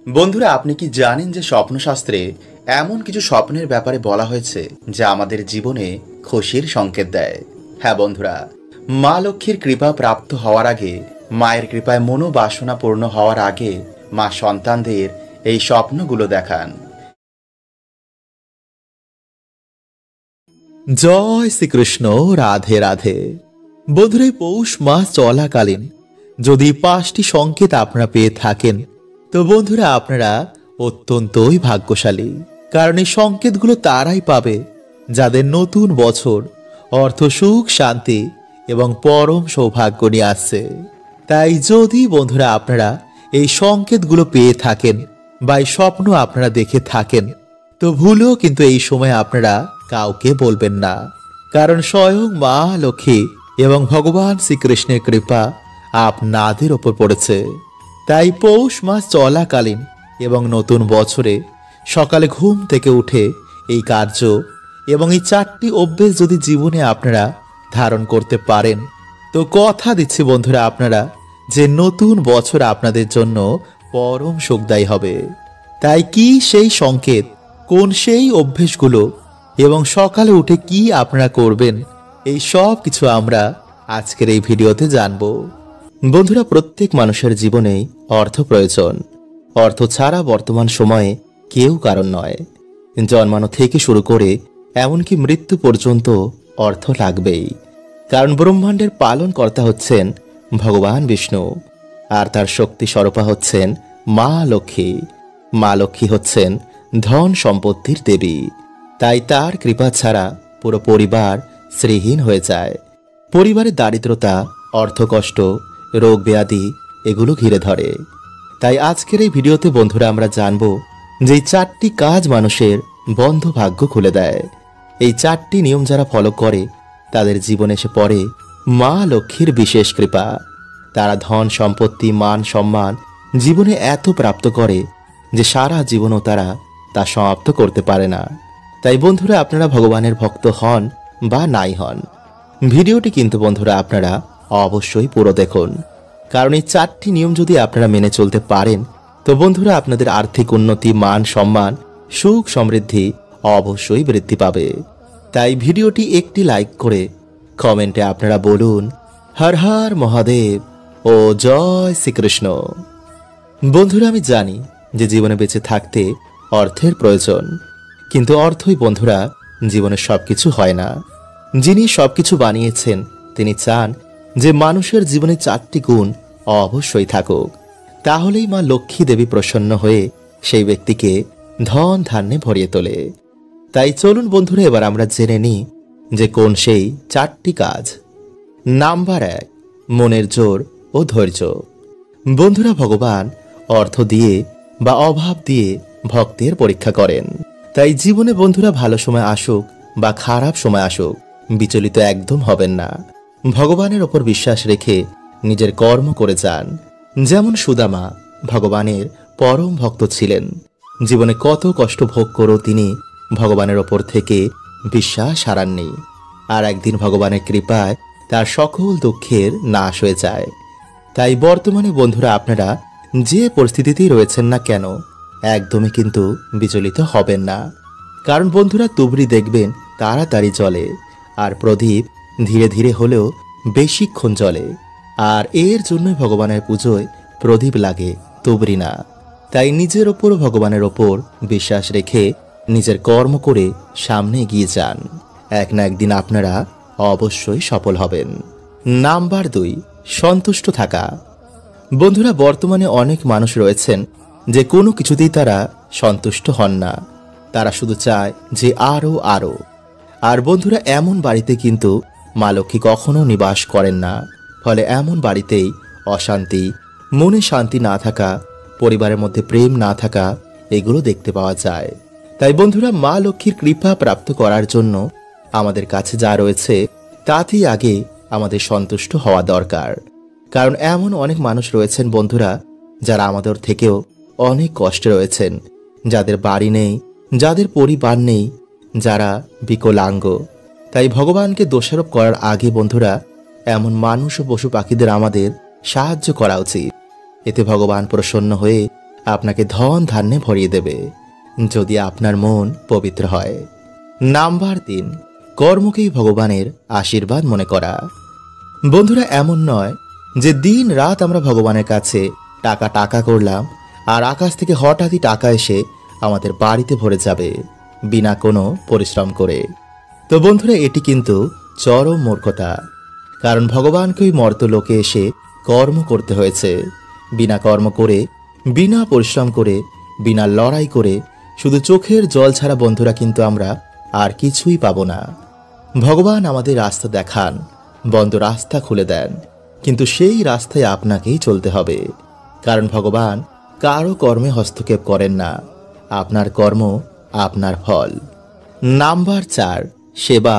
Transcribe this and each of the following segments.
বন্ধুরা, আপনি কি জানেন যে স্বপ্নশাস্ত্রে এমন কিছু স্বপ্নের ব্যাপারে বলা হয়েছে যা আমাদের জীবনে খুশির সংকেত দেয়। হ্যাঁ বন্ধুরা, মা লক্ষ্মীর কৃপা প্রাপ্ত হওয়ার আগে, মায়ের কৃপায় মনোবাসনা পূর্ণ হওয়ার আগে মা সন্তানদের এই স্বপ্নগুলো দেখান। জয় শ্রীকৃষ্ণ, রাধে রাধে। বন্ধুরা, এই পৌষ মাস চলাকালীন যদি 5টি সংকেত আপনারা পেয়ে থাকেন, তো বন্ধুরা আপনারা অত্যন্তই ভাগ্যশালী। কারণ এই সংকেতগুলো তারাই পাবে যাদের নতুন বছর অর্থ, সুখ, শান্তি এবং পরম সৌভাগ্য নিয়ে আসছে। তাই যদি বন্ধুরা আপনারা এই সংকেতগুলো পেয়ে থাকেন বা এই স্বপ্ন আপনারা দেখে থাকেন, তো ভুলেও কিন্তু এই সময় আপনারা কাউকে বলবেন না। কারণ স্বয়ং মা লক্ষ্মী এবং ভগবান শ্রীকৃষ্ণের কৃপা আপনাদের ওপর পড়েছে। তাই পৌষ মাস চলাকালীন এবং নতুন বছরে সকালে ঘুম থেকে উঠে এই কার্য এবং এই 4টি অভ্যেস যদি জীবনে আপনারা ধারণ করতে পারেন, তো কথা দিচ্ছি বন্ধুরা আপনারা যে নতুন বছর আপনাদের জন্য পরম সুখদায়ী হবে। তাই কি সেই সংকেত, কোন সেই অভ্যেসগুলো এবং সকালে উঠে কি আপনারা করবেন, এই সব কিছু আমরা আজকের এই ভিডিওতে জানব। বন্ধুরা, প্রত্যেক মানুষের জীবনেই অর্থ প্রয়োজন। অর্থ ছাড়া বর্তমান সময়ে কেউ কারণ নয়। জন্মানো থেকে শুরু করে এমনকি মৃত্যু পর্যন্ত অর্থ লাগবেই। কারণ ব্রহ্মাণ্ডের পালনকর্তা হচ্ছেন ভগবান বিষ্ণু, আর তার শক্তি স্বরূপা হচ্ছেন মা লক্ষ্মী। মা লক্ষ্মী হচ্ছেন ধন সম্পত্তির দেবী। তাই তার কৃপা ছাড়া পুরো পরিবার শ্রীহীন হয়ে যায়। পরিবারে দারিদ্রতা, অর্থকষ্ট, রোগ ব্যাধি এগুলো ঘিরে ধরে। তাই আজকের এই ভিডিওতে বন্ধুরা আমরা জানব যে এই 4টি কাজ মানুষের বন্ধ ভাগ্য খুলে দেয়। এই 4টি নিয়ম যারা ফলো করে তাদের জীবনে এসে পড়ে মা লক্ষ্মীর বিশেষ কৃপা। তারা ধন সম্পত্তি, মান সম্মান জীবনে এত প্রাপ্ত করে যে সারা জীবনও তারা তা সমাপ্ত করতে পারে না। তাই বন্ধুরা আপনারা ভগবানের ভক্ত হন বা নাই হন, ভিডিওটি কিন্তু বন্ধুরা আপনারা অবশ্যই পুরো দেখুন। কারণ এই 4টি নিয়ম যদি আপনারা মেনে চলতে পারেন, তো বন্ধুরা আপনাদের আর্থিক উন্নতি, মান সম্মান, সুখ সমৃদ্ধি অবশ্যই বৃদ্ধি পাবে। তাই ভিডিওটি একটি লাইক করে কমেন্টে আপনারা বলুন হর হর মহাদেব ও জয় শ্রীকৃষ্ণ। বন্ধুরা, আমি জানি যে জীবনে বেঁচে থাকতে অর্থের প্রয়োজন, কিন্তু অর্থই বন্ধুরা জীবনে সবকিছু হয় না। যিনি সবকিছু বানিয়েছেন তিনি চান যে মানুষের জীবনে 4টি গুণ অবশ্যই থাকুক। তাহলেই মা লক্ষ্মী দেবী প্রসন্ন হয়ে সেই ব্যক্তিকে ধন ধান্যে ভরিয়ে তোলে। তাই চলুন বন্ধুরা এবার আমরা জেনে নিই যে কোন সেই 4টি কাজ। নাম্বার 1, মনের জোর ও ধৈর্য। বন্ধুরা, ভগবান অর্থ দিয়ে বা অভাব দিয়ে ভক্তের পরীক্ষা করেন। তাই জীবনে বন্ধুরা ভালো সময় আসুক বা খারাপ সময় আসুক, বিচলিত একদম হবেন না। ভগবানের ওপর বিশ্বাস রেখে নিজের কর্ম করে যান। যেমন সুদামা ভগবানের পরম ভক্ত ছিলেন। জীবনে কত কষ্ট ভোগ করেও তিনি ভগবানের ওপর থেকে বিশ্বাস হারাননি। আর একদিন ভগবানের কৃপায় তার সকল দুঃখের নাশ হয়ে যায়। তাই বর্তমানে বন্ধুরা আপনারা যে পরিস্থিতিতেই রয়েছেন না কেন, একদমই কিন্তু বিচলিত হবেন না। কারণ বন্ধুরা তুবড়ি দেখবেন তাড়াতাড়ি জ্বলে, আর প্রদীপ ধীরে ধীরে হলেও বেশিক্ষণ জ্বলে। আর এর জন্যই ভগবানের পুজোয় প্রদীপ লাগে, তুবড়ি না। তাই নিজের ওপর ভগবানের ওপর বিশ্বাস রেখে নিজের কর্ম করে সামনে এগিয়ে যান। এক না একদিন আপনারা অবশ্যই সফল হবেন। নাম্বার 2, সন্তুষ্ট থাকা। বন্ধুরা, বর্তমানে অনেক মানুষ রয়েছেন যে কোনো কিছুতেই তারা সন্তুষ্ট হন না। তারা শুধু চায় যে আরো আরো। আর বন্ধুরা, এমন বাড়িতে কিন্তু মা লক্ষ্মী কখনো নিবাস করেন না। ফলে এমন বাড়িতেই অশান্তি, মনে শান্তি না থাকা, পরিবারের মধ্যে প্রেম না থাকা এগুলো দেখতে পাওয়া যায়। তাই বন্ধুরা, মা লক্ষ্মীর কৃপা প্রাপ্ত করার জন্য আমাদের কাছে যা রয়েছে তাতেই আগে আমাদের সন্তুষ্ট হওয়া দরকার। কারণ এমন অনেক মানুষ রয়েছেন বন্ধুরা যারা আমাদের থেকেও অনেক কষ্টে রয়েছেন, যাদের বাড়ি নেই, যাদের পরিবার নেই, যারা বিকলাঙ্গ। তাই ভগবানকে দোষারোপ করার আগে বন্ধুরা এমন মানুষ ও পশু পাখিদের আমাদের সাহায্য করা উচিত। এতে ভগবান প্রসন্ন হয়ে আপনাকে ধন ধান্যে ভরিয়ে দেবে, যদি আপনার মন পবিত্র হয়। নাম্বার 3, কর্মকেই ভগবানের আশীর্বাদ মনে করা। বন্ধুরা, এমন নয় যে দিন রাত আমরা ভগবানের কাছে টাকা টাকা করলাম আর আকাশ থেকে হঠাৎই টাকা এসে আমাদের বাড়িতে ভরে যাবে বিনা কোনো পরিশ্রম করে। তো বন্ধুরা, এটি কিন্তু চরম মূর্খতা। কারণ ভগবানকেই মর্তলোকে এসে কর্ম করতে হয়েছে। বিনা কর্ম করে, বিনা পরিশ্রম করে, বিনা লড়াই করে, শুধু চোখের জল ছাড়া বন্ধুরা কিন্তু আমরা আর কিছুই পাবো না। ভগবান আমাদের রাস্তা দেখান, বন্ধ রাস্তা খুলে দেন, কিন্তু সেই রাস্তায় আপনাকেই চলতে হবে। কারণ ভগবান কারো কর্মে হস্তক্ষেপ করেন না, আপনার কর্ম আপনার ফল। নাম্বার 4, সেবা,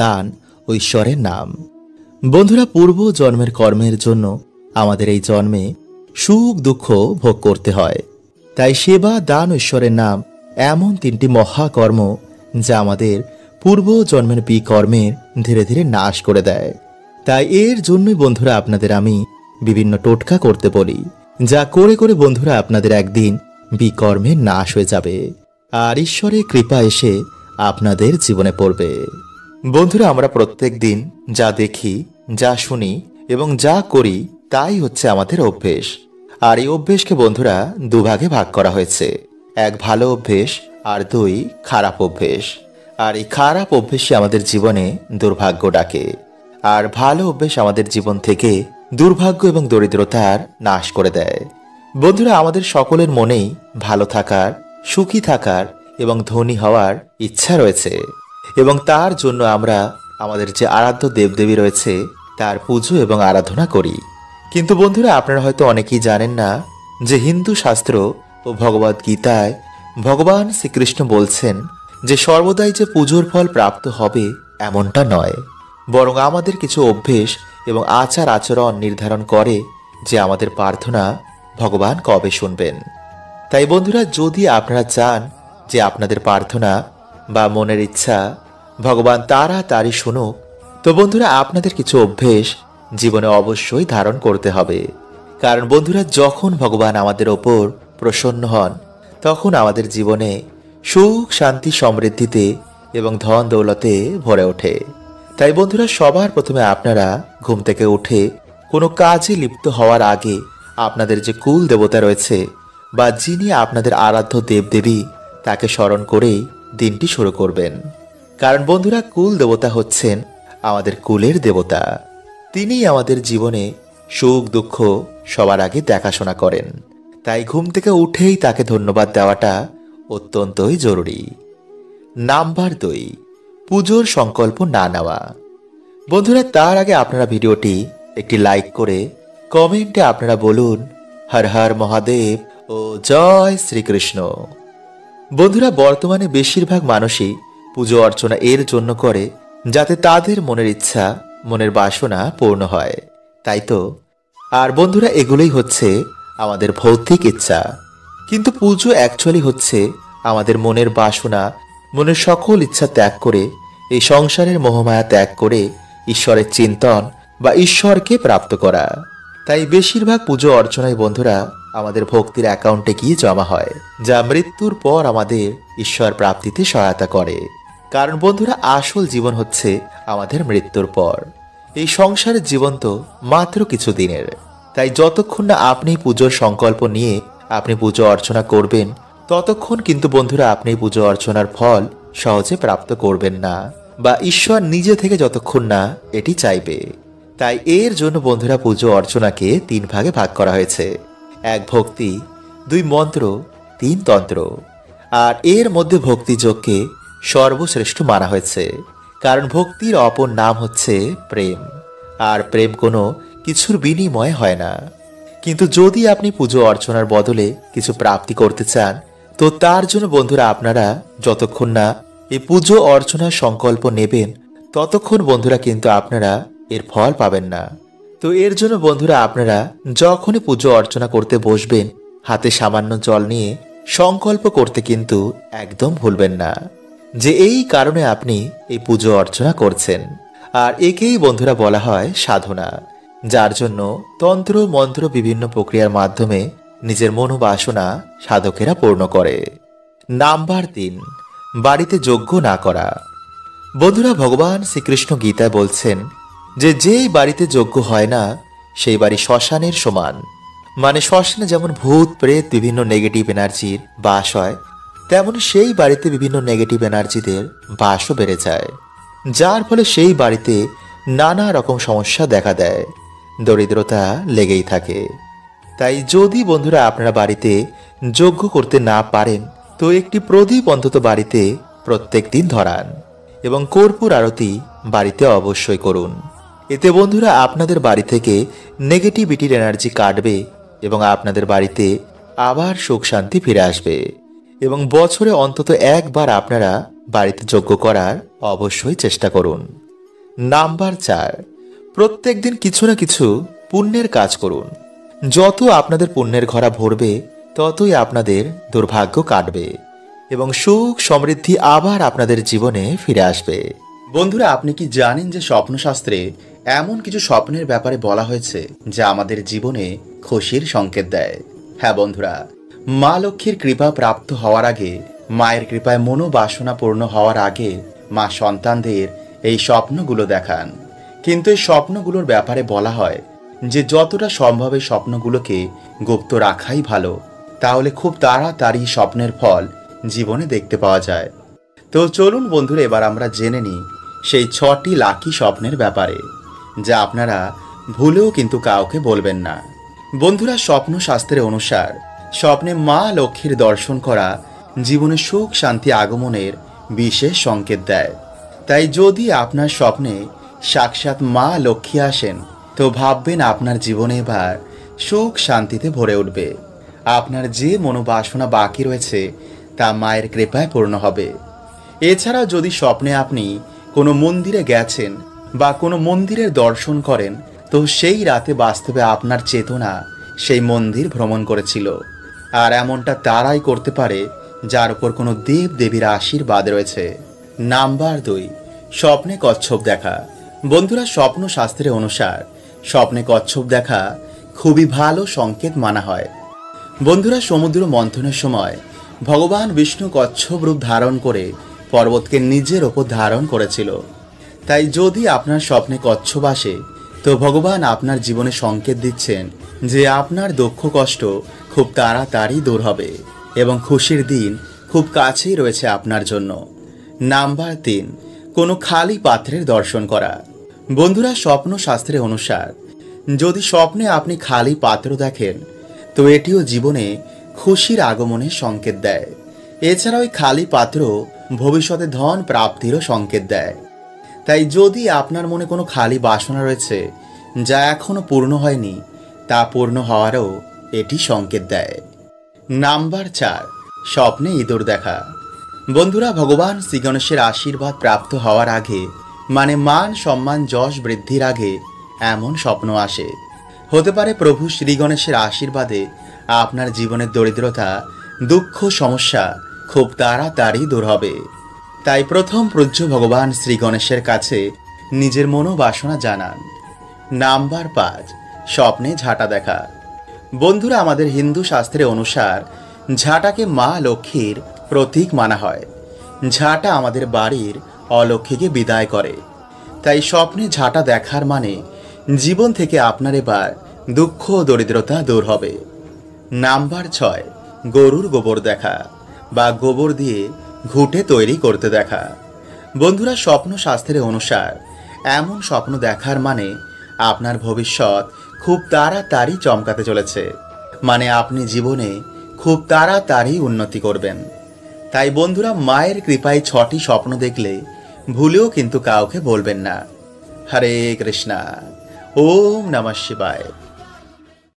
দান ও ঈশ্বরের নাম। বন্ধুরা, পূর্ব জন্মের কর্মের জন্য আমাদের এই জন্মে সুখ দুঃখ ভোগ করতে হয়। তাই সেবা, দান ও ঈশ্বরের নাম এমন 3টি মহাকর্ম যা আমাদের পূর্ব জন্মের বিকর্মের ধীরে ধীরে নাশ করে দেয়। তাই এর জন্যই বন্ধুরা আপনাদের আমি বিভিন্ন টোটকা করতে বলি, যা করে করে বন্ধুরা আপনাদের একদিন বিকর্মের নাশ হয়ে যাবে আর ঈশ্বরের কৃপা এসে আপনাদের জীবনে পড়বে। বন্ধুরা, আমরা প্রত্যেক দিন যা দেখি, যা শুনি এবং যা করি তাই হচ্ছে আমাদের অভ্যেস। আর এই অভ্যেসকে বন্ধুরা দুভাগে ভাগ করা হয়েছে, 1 ভালো অভ্যেস আর 2 খারাপ অভ্যেস। আর এই খারাপ অভ্যেসই আমাদের জীবনে দুর্ভাগ্য ডাকে, আর ভালো অভ্যেস আমাদের জীবন থেকে দুর্ভাগ্য এবং দরিদ্রতার নাশ করে দেয়। বন্ধুরা, আমাদের সকলের মনেই ভালো থাকার, সুখী থাকার এবং ধনী হওয়ার ইচ্ছা রয়েছে, এবং তার জন্য আমরা আমাদের যে আরাধ্য দেবদেবী রয়েছে তার পুজো এবং আরাধনা করি। কিন্তু বন্ধুরা, আপনারা হয়তো অনেকেই জানেন না যে হিন্দু শাস্ত্র ও ভগবদ গীতায় ভগবান শ্রীকৃষ্ণ বলছেন যে সর্বদাই যে পুজোর ফল প্রাপ্ত হবে এমনটা নয়, বরং আমাদের কিছু অভ্যেস এবং আচার আচরণ নির্ধারণ করে যে আমাদের প্রার্থনা ভগবান কবে শুনবেন। তাই বন্ধুরা, যদি আপনারা চান যে আপনাদের প্রার্থনা বা মনের ইচ্ছা ভগবান তাড়াতাড়ি শুনুক, তো বন্ধুরা আপনাদের কিছু অভ্যেস জীবনে অবশ্যই ধারণ করতে হবে। কারণ বন্ধুরা, যখন ভগবান আমাদের ওপর প্রসন্ন হন তখন আমাদের জীবনে সুখ, শান্তি, সমৃদ্ধিতে এবং ধন দৌলতে ভরে ওঠে। তাই বন্ধুরা, সবার প্রথমে আপনারা ঘুম থেকে উঠে কোনো কাজে লিপ্ত হওয়ার আগে আপনাদের যে কুল দেবতা রয়েছে বা যিনি আপনাদের আরাধ্য দেবদেবী তাকে স্মরণ করেই দিনটি শুরু করবেন। কারণ বন্ধুরা, কুল দেবতা হচ্ছেন আমাদের কুলের দেবতা। তিনি আমাদের জীবনে সুখ দুঃখ সবার আগে দেখাশোনা করেন। তাই ঘুম থেকে উঠেই তাকে ধন্যবাদ দেওয়াটা অত্যন্তই জরুরি। নাম্বার 2, পুজোর সংকল্প না নেওয়া। বন্ধুরা, তার আগে আপনারা ভিডিওটি একটি লাইক করে কমেন্টে আপনারা বলুন হর হর মহাদেব ও জয় শ্রীকৃষ্ণ। বন্ধুরা, বর্তমানে বেশিরভাগ মানুষই পুজো অর্চনা এর জন্য করে যাতে তাদের মনের ইচ্ছা, মনের বাসনা পূর্ণ হয়, তাই তো? আর বন্ধুরা, এগুলোই হচ্ছে আমাদের ভৌতিক ইচ্ছা। কিন্তু পুজো অ্যাকচুয়ালি হচ্ছে আমাদের মনের বাসনা, মনের সকল ইচ্ছা ত্যাগ করে, এই সংসারের মোহমায়া ত্যাগ করে ঈশ্বরের চিন্তন বা ঈশ্বরকে প্রাপ্ত করা। তাই বেশিরভাগ পুজো অর্চনায় বন্ধুরা আমাদের ভক্তির অ্যাকাউন্টে গিয়ে জমা হয়, যা মৃত্যুর পর আমাদের ঈশ্বর প্রাপ্তিতে সহায়তা করে। কারণ বন্ধুরা, আসল জীবন হচ্ছে আমাদের মৃত্যুর পর। এই সংসারের জীবন তো মাত্র কিছু দিনের। তাই যতক্ষণ না আপনি পুজোর সংকল্প নিয়ে আপনি পুজো অর্চনা করবেন, ততক্ষণ কিন্তু বন্ধুরা আপনি পুজো অর্চনার ফল সহজে প্রাপ্ত করবেন না, বা ঈশ্বর নিজে থেকে যতক্ষণ না এটি চাইবে। তাই এর জন্য বন্ধুরা পুজো অর্চনাকে 3 ভাগে ভাগ করা হয়েছে, 1 ভক্তি, 2 মন্ত্র, 3 তন্ত্র। আর এর মধ্যে ভক্তিযোগকে সর্বশ্রেষ্ঠ মানা হয়েছে, কারণ ভক্তির অপর নাম হচ্ছে প্রেম। আর প্রেম কোনো কিছুর বিনিময় হয় না। কিন্তু যদি আপনি পুজো অর্চনার বদলে কিছু প্রাপ্তি করতে চান, তো তার জন্য বন্ধুরা আপনারা যতক্ষণ না এই পুজো অর্চনার সংকল্প নেবেন, ততক্ষণ বন্ধুরা কিন্তু আপনারা এর ফল পাবেন না। তো এর জন্য বন্ধুরা আপনারা যখনই পুজো অর্চনা করতে বসবেন, হাতে সামান্য জল নিয়ে সংকল্প করতে কিন্তু একদম ভুলবেন না যে এই কারণে আপনি এই পুজো অর্চনা করছেন। আর একেই বন্ধুরা বলা হয় সাধনা, যার জন্য তন্ত্র মন্ত্র বিভিন্ন প্রক্রিয়ার মাধ্যমে নিজের মনোবাসনা সাধকেরা পূর্ণ করে। নাম্বার 3, বাড়িতে যজ্ঞ না করা। বন্ধুরা, ভগবান শ্রীকৃষ্ণ গীতায় বলছেন যে যেই বাড়িতে যজ্ঞ হয় না সেই বাড়ি শ্মশানের সমান। মানে শ্মশানে যেমন ভূত প্রেত বিভিন্ন নেগেটিভ এনার্জির বাস হয়, তেমন সেই বাড়িতে বিভিন্ন নেগেটিভ এনার্জিদের বাসও বেড়ে যায়, যার ফলে সেই বাড়িতে নানা রকম সমস্যা দেখা দেয়, দরিদ্রতা লেগেই থাকে। তাই যদি বন্ধুরা আপনারা বাড়িতে যজ্ঞ করতে না পারেন তো একটি প্রদীপ অন্তত বাড়িতে প্রত্যেক দিন ধরান এবং কর্পূর আরতি বাড়িতে অবশ্যই করুন। এতে বন্ধুরা আপনাদের বাড়ি থেকে নেগেটিভিটির এনার্জি কাটবে এবং আপনাদের বাড়িতে আবার সুখ শান্তি ফিরে আসবে। এবং বছরে অন্তত একবার আপনারা বাড়িতে যজ্ঞ করার অবশ্যই চেষ্টা করুন। নাম্বার 4, প্রত্যেক দিন কিছু না কিছু পুণ্যের কাজ করুন। যত আপনাদের পুণ্যের ঘরা ভরবে ততই আপনাদের দুর্ভাগ্য কাটবে এবং সুখ সমৃদ্ধি আবার আপনাদের জীবনে ফিরে আসবে। বন্ধুরা, আপনি কি জানেন যে স্বপ্নশাস্ত্রে এমন কিছু স্বপ্নের ব্যাপারে বলা হয়েছে যা আমাদের জীবনে খুশির সংকেত দেয়? হ্যাঁ বন্ধুরা, মা লক্ষ্মীর কৃপা প্রাপ্ত হওয়ার আগে, মায়ের কৃপায় মনোবাসনা পূর্ণ হওয়ার আগে মা সন্তানদের এই স্বপ্নগুলো দেখান। কিন্তু এই স্বপ্নগুলোর ব্যাপারে বলা হয় যে যতটা সম্ভব এই স্বপ্নগুলোকে গুপ্ত রাখাই ভালো, তাহলে খুব তাড়াতাড়ি স্বপ্নের ফল জীবনে দেখতে পাওয়া যায়। তো চলুন বন্ধুরা, এবার আমরা জেনে নিই সেই 6টি লাকি স্বপ্নের ব্যাপারে, যা আপনারা ভুলেও কিন্তু কাউকে বলবেন না। বন্ধুরা, স্বপ্নশাস্ত্রের অনুসার স্বপ্নে মা লক্ষ্মীর দর্শন করা জীবনে সুখ শান্তি আগমনের বিশেষ সংকেত দেয়। তাই যদি আপনার স্বপ্নে সাক্ষাৎ মা লক্ষ্মী আসেন তো ভাববেন আপনার জীবনে এবার সুখ শান্তিতে ভরে উঠবে। আপনার যে মনোবাসনা বাকি রয়েছে তা মায়ের কৃপায় পূর্ণ হবে। এছাড়াও যদি স্বপ্নে আপনি কোনো মন্দিরে গেছেন বা কোনো মন্দিরের দর্শন করেন তো সেই রাতে বাস্তবে আপনার চেতনা সেই মন্দির ভ্রমণ করেছিল। আর এমনটা তারাই করতে পারে যার উপর কোনো দেব দেবীর আশীর্বাদ রয়েছে। নাম্বার 2, স্বপ্নে কচ্ছপ দেখা। বন্ধুরা, স্বপ্ন শাস্ত্রের অনুসার স্বপ্নে কচ্ছপ দেখা খুবই ভালো সংকেত মানা হয়। বন্ধুরা, সমুদ্র মন্থনের সময় ভগবান বিষ্ণু কচ্ছপ রূপ ধারণ করে পর্বতকে নিজের ওপর ধারণ করেছিল। তাই যদি আপনার স্বপ্নে কচ্ছপ আসে তো ভগবান আপনার জীবনে সংকেত দিচ্ছেন যে আপনার দুঃখ কষ্ট খুব তাড়াতাড়ি দূর হবে এবং খুশির দিন খুব কাছেই রয়েছে আপনার জন্য। নাম্বার 3, কোনো খালি পাত্রের দর্শন করা। বন্ধুরা, স্বপ্ন শাস্ত্রের অনুসার যদি স্বপ্নে আপনি খালি পাত্র দেখেন তো এটিও জীবনে খুশির আগমনের সংকেত দেয়। এছাড়া ওই খালি পাত্র ভবিষ্যতে ধন প্রাপ্তিরও সংকেত দেয়। তাই যদি আপনার মনে কোনো খালি বাসনা রয়েছে যা এখনো পূর্ণ হয়নি, তা পূর্ণ হওয়ারও এটি সংকেত দেয়। নাম্বার 4, স্বপ্নে ইঁদুর দেখা। বন্ধুরা, ভগবান শ্রী গণেশের আশীর্বাদ প্রাপ্ত হওয়ার আগে, মানে মান সম্মান যশ বৃদ্ধির আগে এমন স্বপ্ন আসে। হতে পারে প্রভু শ্রী গণেশের আশীর্বাদে আপনার জীবনের দরিদ্রতা দুঃখ সমস্যা খুব তাড়াতাড়ি দূর হবে। তাই প্রথম পূজ্য ভগবান শ্রী গণেশের কাছে নিজের মনোবাসনা জানান। নাম্বার 5, স্বপ্নে ঝাঁটা দেখা। বন্ধুরা, আমাদের হিন্দু শাস্ত্রের অনুসার ঝাঁটাকে মা লক্ষ্মীর প্রতীক মানা হয়। ঝাঁটা আমাদের বাড়ির অলক্ষ্মীকে বিদায় করে। তাই স্বপ্নে ঝাঁটা দেখার মানে জীবন থেকে আপনার এবার দুঃখ ও দরিদ্রতা দূর হবে। নাম্বার 6, গরুর গোবর দেখা বা গোবর দিয়ে ঘুঁটে তৈরি করতে দেখা। বন্ধুরা, স্বপ্ন শাস্ত্রের অনুসার এমন স্বপ্ন দেখার মানে আপনার ভবিষ্যৎ খুব তাড়াতাড়ি চমকাতে চলেছে, মানে আপনি জীবনে খুব তাড়াতাড়ি উন্নতি করবেন। তাই বন্ধুরা, মায়ের কৃপায় 6টি স্বপ্ন দেখলে ভুলেও কিন্তু কাউকে বলবেন না। হরে কৃষ্ণা। ওম নমঃ শিবায়।